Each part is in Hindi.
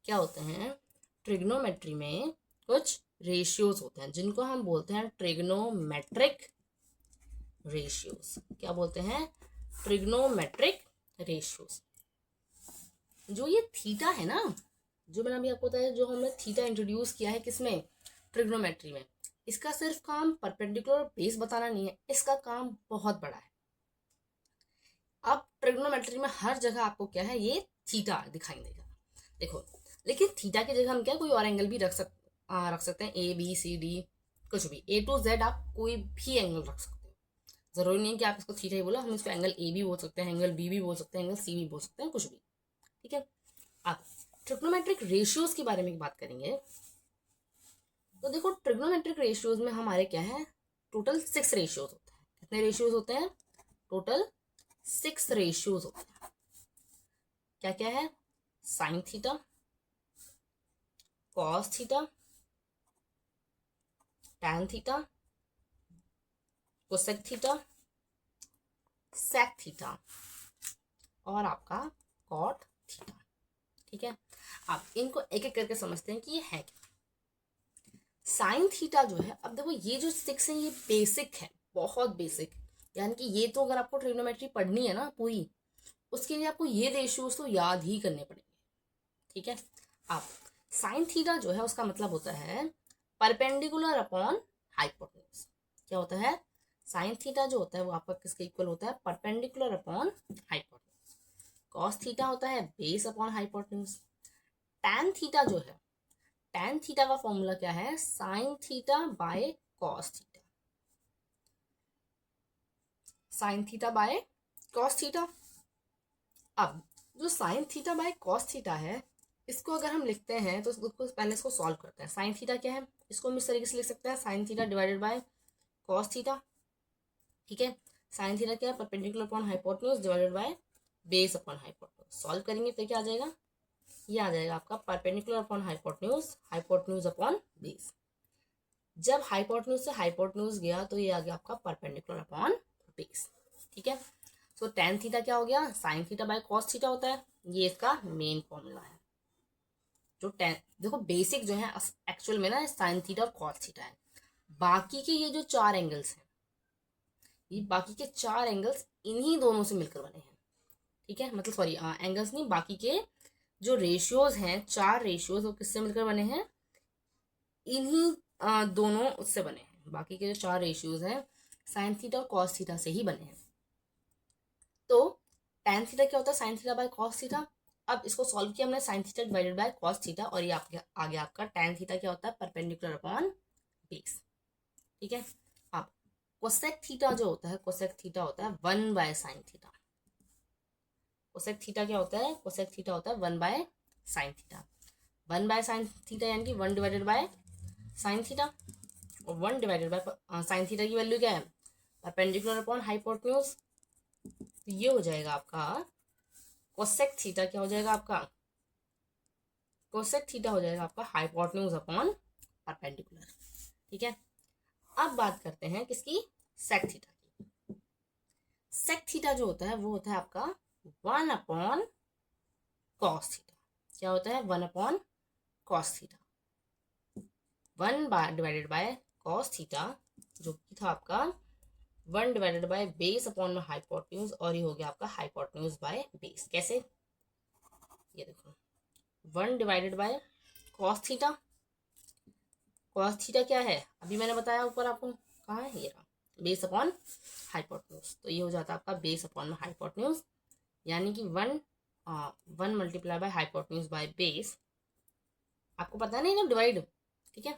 क्या होते हैं, ट्रिग्नोमेट्री में कुछ रेशियोज होते हैं जिनको हम बोलते हैं ट्रिग्नोमेट्रिक रेशियोज। क्या बोलते हैं, ट्रिग्नोमेट्रिक रेशियोज। जो ये थीटा है ना, जो मैंने अभी आपको बताया, जो हमने थीटा इंट्रोड्यूस किया है किसमें, ट्रिग्नोमेट्री में, इसका सिर्फ काम परपेंडिकुलर बेस बताना नहीं है, इसका काम बहुत बड़ा है। अब ट्रिग्नोमेट्री में हर जगह आपको क्या है, ये थीटा दिखाई देगा। देखो, लेकिन थीटा की जगह हम क्या कोई और एंगल भी रख सकते हैं, ए बी सी डी, कुछ भी, ए टू जेड आप कोई भी एंगल रख सकते हो। जरूरी नहीं है कि आप इसको थीटा ही बोलो, हम इसको एंगल ए भी बोल सकते हैं, एंगल बी भी बोल सकते हैं, एंगल सी भी बोल सकते हैं, कुछ भी। ठीक है। अब ट्रिग्नोमेट्रिक रेशियोज के बारे में बात करेंगे। तो देखो, ट्रिग्नोमेट्रिक रेशियोज में हमारे क्या है, टोटल 6 रेशियोज होते हैं। कितने रेशियोज होते हैं, टोटल 6 रेशियोज होते हैं। क्या क्या है, sine theta, cos theta, tan theta, cosec theta, sec theta और आपका कॉट थीटा। ठीक है। अब इनको एक एक करके समझते हैं कि ये है क्या। साइन थीटा जो है, अब देखो ये जो 6 है ये बेसिक है, बहुत बेसिक। यानी कि ये तो अगर आपको ट्रिग्नोमेट्री पढ़नी है ना पूरी, उसके लिए आपको ये रेशियोज तो याद ही करने पड़ेंगे। ठीक है। अब साइन थीटा जो है उसका मतलब होता है परपेंडिकुलर अपॉन हाइपोटेन्यूज। क्या होता है, साइन थीटा जो होता है वो आपका किसके इक्वल होता है, perpendicular upon hypotenuse. Cos theta होता है base upon hypotenuse. Tan theta जो है, टैन थीटा का फॉर्मूला क्या है, sine theta by cos theta, sine theta by cos theta. अब जो sine theta by cos theta है, इसको अगर हम लिखते हैं तो उसको पहले इसको सॉल्व करते हैं। साइन थीटा क्या है, इसको हम इस तरीके से लिख सकते हैं, sine theta divided by cos theta. ठीक है। साइन थीटा क्या है, perpendicular upon hypotenuse divided by base upon hypotenuse. Solve करेंगे तो क्या आ जाएगा, ये आ जाएगा आपका perpendicular upon hypotenuse, hypotenuse upon base. जब हाइपोटेन्यूज से हाइपोटेन्यूज गया तो ये आ गया आपका परपेंडिकुलर अपॉन बेस। ठीक है। सो टेन थीटा क्या हो गया, sine theta by cos theta होता है, ये इसका मेन फॉर्मूला है। जो टेन, देखो बेसिक जो है एक्चुअल में ना साइन थीटा और कॉस थीटा है। बाकी के ये जो 4 एंगल्स हैं, ये बाकी के 4 एंगल्स इन्हीं दोनों से मिलकर बने हैं। ठीक है, मतलब सॉरी, एंगल्स नहीं, बाकी के जो रेशियोज हैं, 4 रेशियोज, वो किससे मिलकर बने हैं, इन्हीं दोनों उससे बने हैं। बाकी के जो 4 रेशियोज हैं साइन थीटा और कॉस थीटा से ही बने हैं। तो tan थीटा क्या होता है, sine theta by cos theta. अब इसको सॉल्व किया हमने, sine theta divided by cos theta, और ये आपके आ गया आपका tan थीटा क्या होता है, परपेंडिकुलर अपॉन बेस। ठीक है। अब कोसेक थीटा जो होता है, कोसेक थीटा होता है 1 by sine theta. Cosec theta क्या होता है, कोसेक थीटा होता है 1 by sine theta. 1 by sine theta यानी कि 1 डिवाइडेड बाय साइन थीटा, और 1 डिवाइडेड बाय साइन थीटा की वैल्यू क्या है, परपेंडिकुलर अपॉन हाइपोटेन्यूज। तो ये हो जाएगा आपका कोसेक थीटा, क्या हो जाएगा आपका, कोसेक थीटा हो जाएगा आपका हाइपोटेन्यूज अपॉन परपेंडिकुलर। ठीक है। अब बात करते हैं किसकी, सेक थीटा की। सेक थीटा जो होता है वो होता है आपका 1 अपॉन कॉस थीटा। क्या होता है, 1 upon cos theta. 1 by divided by cos theta जो कि था आपका 1 डिवाइडेड बाय बेस अपॉन में हाइपोटेन्यूज, और ये हो गया आपका हाइपोटेन्यूज बाय बेस। कैसे, ये देखो, 1 divided by cos theta. Cos theta क्या है, अभी मैंने बताया ऊपर आपको, कहाँ है, ये रहा, बेस अपॉन हाइपोटेन्यूज। तो ये हो जाता है आपका बेस अपॉन में हाइपोटेन्यूज, यानी कि 1 multiply by hypotenuse by base. आपको पता नहीं ना डिवाइड। ठीक है।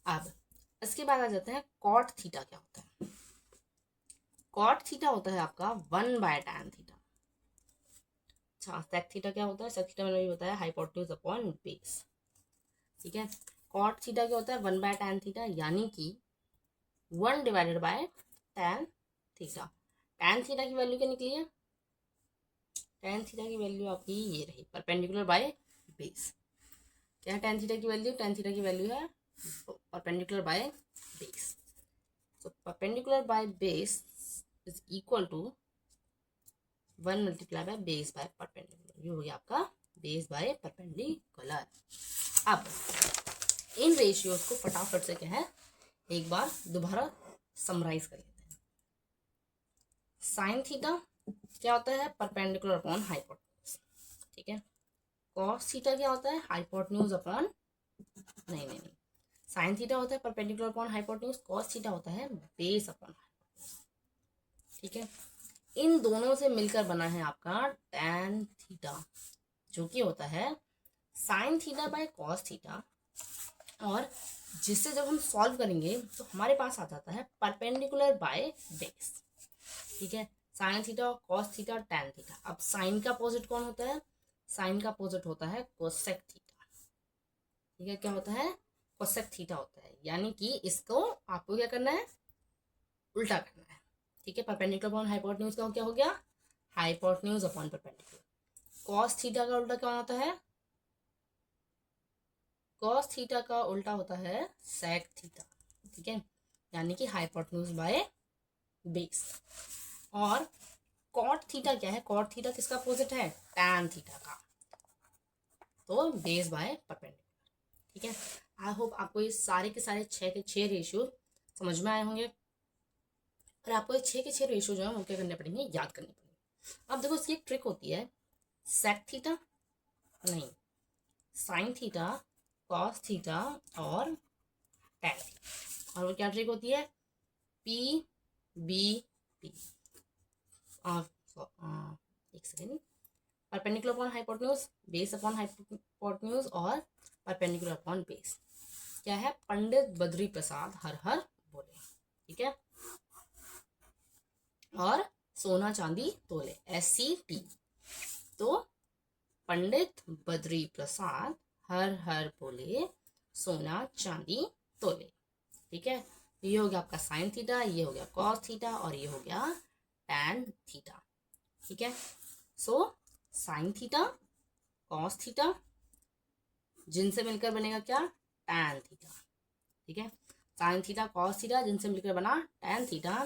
अब इसके बाद आ जाते हैं कॉट थीटा क्या होता है। कॉट थीटा होता है आपका 1 बाय टैन थीटा। अच्छा, सेक थीटा क्या होता है, सेक थीटा मैंने भी बताया हाइपोटेन्यूज अपॉन बेस। ठीक है। कॉट थीटा क्या होता है, 1 बाय टैन थीटा, यानी कि 1 divided by tan theta. Tan theta की वैल्यू क्या निकली है, टैन थीटा की वैल्यू आपकी ये रही, परपेंडिकुलर बाय बेस। क्या है टैन थीटा की वैल्यू, टैन थीटा की वैल्यू है perpendicular by base. So perpendicular by base is equal to 1 multiply by base by perpendicular. ये हो गया आपका बेस बाय परपेंडिकुलर। अब इन रेशियोज को फटाफट से क्या है एक बार दोबारा समराइज कर लेते हैं। साइन थीटा क्या होता है, परपेंडिकुलर अपॉन हाइपोटेन्यूज, ठीक है। कॉस थीटा क्या होता है, हाइपोटेन्यूज अपॉन, नहीं, साइन थीटा होता है perpendicular upon hypotenuse, cos theta होता है बेस अपॉन हाइपोटेन्यूज, ठीक है। इन दोनों से मिलकर बना है आपका टैन थीटा, जो कि होता है sine theta by cos theta, और जिससे जब हम सॉल्व करेंगे तो हमारे पास आ जाता है परपेंडिकुलर बाय बेस, ठीक है। साइन थीटा और कॉस थीटा टैन थीटा। अब साइन का अपोजिट कौन होता है, साइन का अपोजिट होता है कोसेक थीटा, ठीक है। क्या होता है, कोसेक थीटा होता है, यानी कि इसको आपको क्या करना है, उल्टा करना है, ठीक है। परपेंडिकुलर अपॉन हाइपोटेन्यूज का क्या हो गया, hypotenuse upon perpendicular. Cos theta का उल्टा क्या होता है, कॉस थीटा का उल्टा होता है सेक थीटा, ठीक है, यानी कि हाइपोटेन्यूज बाय बेस। और कॉट थीटा क्या है, कॉट थीटा किसका अपोजिट है, टैन थीटा का, तो बेस बाय परपेंडिकुलर, ठीक है। आई होप आपको ये सारे के सारे 6 के 6 रेशियो समझ में आए होंगे, और आपको ये 6 के 6 रेशियो जो है वो क्या करने पड़ेंगे, याद करने पड़ेंगे। अब देखो इसकी एक ट्रिक होती है, सेक थीटा नहीं, साइन थीटा, कॉस थीटा और टैन थीटा, और वो क्या ट्रिक होती है, पी बी पी, एक second, perpendicular upon hypotenuse, base upon hypotenuse और परपेंडिकुलर अपॉन बेस। क्या है, पंडित बद्री प्रसाद हर हर बोले, ठीक है। और सोना चांदी तोले, SCT, तो पंडित बद्री प्रसाद हर हर बोले, सोना चांदी तोले, ठीक है। ये हो गया आपका साइन थीटा, ये हो गया कॉस थीटा, और ये हो गया टैन थीटा, ठीक है। So sine theta, cos theta, जिनसे मिलकर बनेगा क्या, टैन थीटा, ठीक है। साइन थीटा कॉस थीटा जिनसे मिलकर बना टैन थीटा,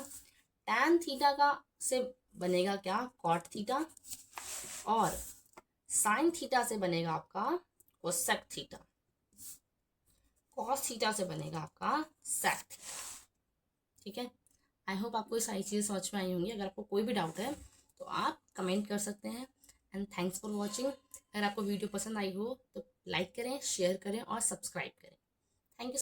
टैन थीटा का से बनेगा क्या, कॉट थीटा, और साइन थीटा से बनेगा आपका कोसेक थीटा, कॉस थीटा से बनेगा आपका सेक थीटा, ठीक है। आई होप आपको ये सारी चीज़ें समझ में आई होंगी। अगर आपको कोई भी डाउट है तो आप कमेंट कर सकते हैं। And thanks for watching. अगर आपको वीडियो पसंद आई हो तो लाइक करें, शेयर करें और सब्सक्राइब करें। Thank you.